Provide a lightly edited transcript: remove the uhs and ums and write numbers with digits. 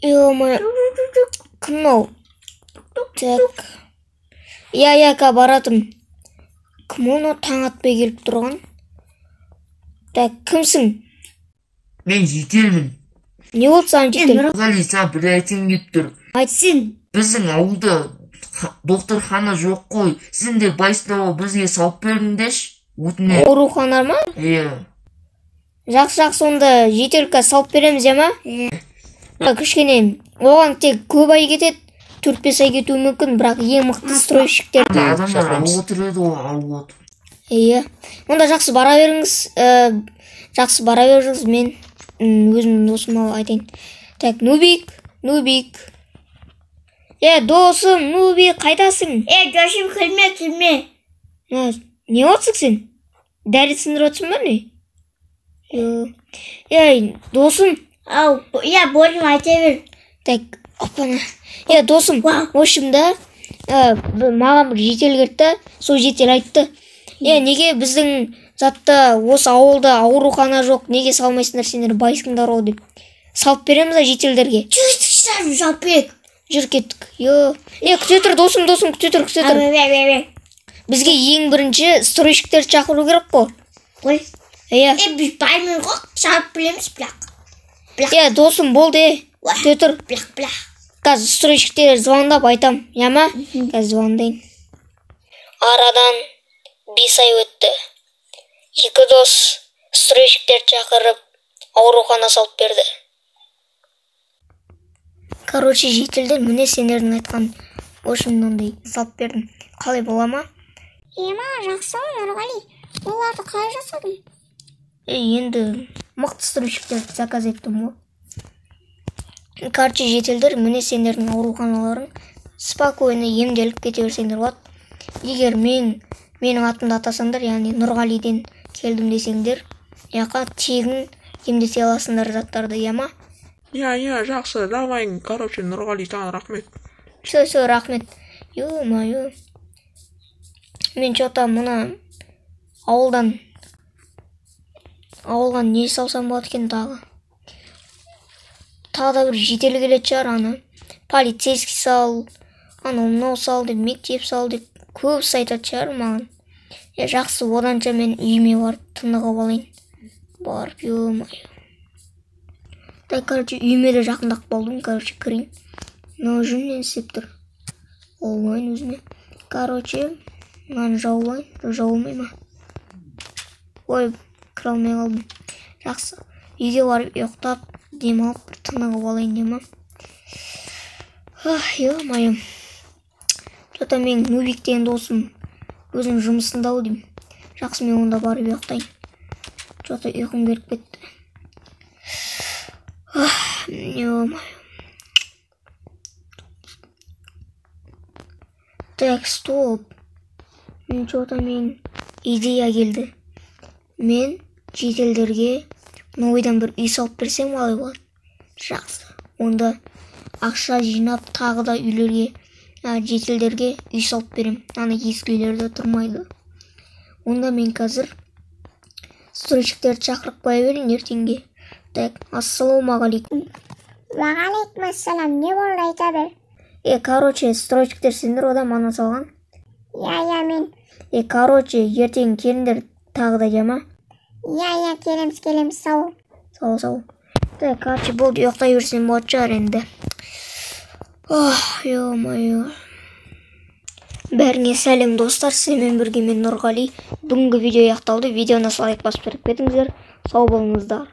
Ё-моё. Кім ол? Так. Иә, баратым. Кім оны таң атпай келіп тұрған? Так, кімсің? Мен жетелмін. Не болды саған жетел? Нұрғали, саған бір айтайын деп тұр. Айтсын. Біздің ауылда докторхана жоқ қой. Сен де Байсынова бізге салып беріңдерші. Өтінемін. Аурухана ма? Иә. Жақсы, онда жетелка салып береміз, ма? Кішкене, оған тек көп ай кетеді. 4-5 ай кетуі мүмкін, бірақ ең мықты стройщиктер. Адамдар алып отырады ғой, алып отыр. Иә. Онда жақсы бара беріңіз. Жақсы бара беріңіз, мен өзімнің досыма айтайын. Так, Нубик. Досым, Нубик, қайдасың? Досым, күлме. Не отсың сен? Дәрі сындырып отсың ба не? Досым. Борым, айта бер. Так, опана. Досым, общымда, маған бір жетел келді, сол жетел айтты. Неге біздің затта осы ауылда аурухана жоқ, неге салмайсыңдар сендер байсыңдар о деп. Салып береміз жетелдерге. Жүрсің, салып берек. Жүр кеттік. Күте тұр, досым, күте тұр. Бізге ең бірінші стройщиктер шақыру керек қой. Қой? Біз баймын ғой, салып білеміз, білақ. Досым, болды, күте тұр. Білақ. Қазір стройщиктер звондап айтам, яма? Қазір звондайын. Арадан 5 ай өтті. 2 дос стройщиктер шақырып аурухана салып берді. Короче, жетелдер міне сендердің айтқан ошымнандай салып бердім. Қалай бола ма? Жақсы ғой, Нұрғали. Оларды қалай жасадың? Енді мықты стройщиктер заказ еттім ғой. Короче, жетелдер міне сендердің ауруханаларың спокойно емделіп кете берсеңдер болады. Егер менің атымды атасаңдар, яғни Нұрғалиден келдім десеңдер, яқа тегін емдете аласыңдар заттарды, яма? Жақсы, давай, короче, Нұрғали, саған рахмет. Все, рахмет. Ё-моё. Мен что-то мұна ауылдан не салсам болады екен тағы. Тағы да бір жетел келетін шығар, аны полицейский сал, мынау сал деп, мектеп сал деп көбісі айтатын шығар маған. Жақсы, оданша мен үйіме барып тынығып алайын. Барып, ё-моё. Короче, үйіме де жақындақ болдым, кірейін. Жүннен істеп тұр. Олмайын өзіме. Короче, мынаны жауылмай ма? Ой, кіре алмай қалдым. Жақсы, үйге барып ұйықтап, демалып, бір тынығып алайын дема. Ё-моё. Что-то мен Нубик деген досым өзім жұмысында деймін. Жақсы, мен онда барып ұйықтайын. Что-то ұйқым келіп кетті. Ё-моё. Так, стоп. Мен идея келді. Мен жетелдерге ойдан бір үй салып берсем қалай болады? Жақсы. Онда ақша жинап тағы да үйлерге, жетелдерге үй салып берем. Аны ескі үйлерде тұрмайды. Онда мен қазір стройщиктерді шақырып қоя берейін ертеңге. Так, ассалаумағалейкум. Уағалейкум ассалам, не болды айта бер? Короче, стройщиктер сендер ода мана салған? Мен. Короче, ертең келіңдер тағы да жама? Келеміз, сау. Сау. Так, короче, болды, ұйықтай берсем болады шығар енді. Ё-моё. Бәріңе сәлем достар, сенімен бірге мен Нұрғали. Бүгінгі видео аяқталды. Видеоны лайк басып беріп кетіңіздер. Сау болыңыздар.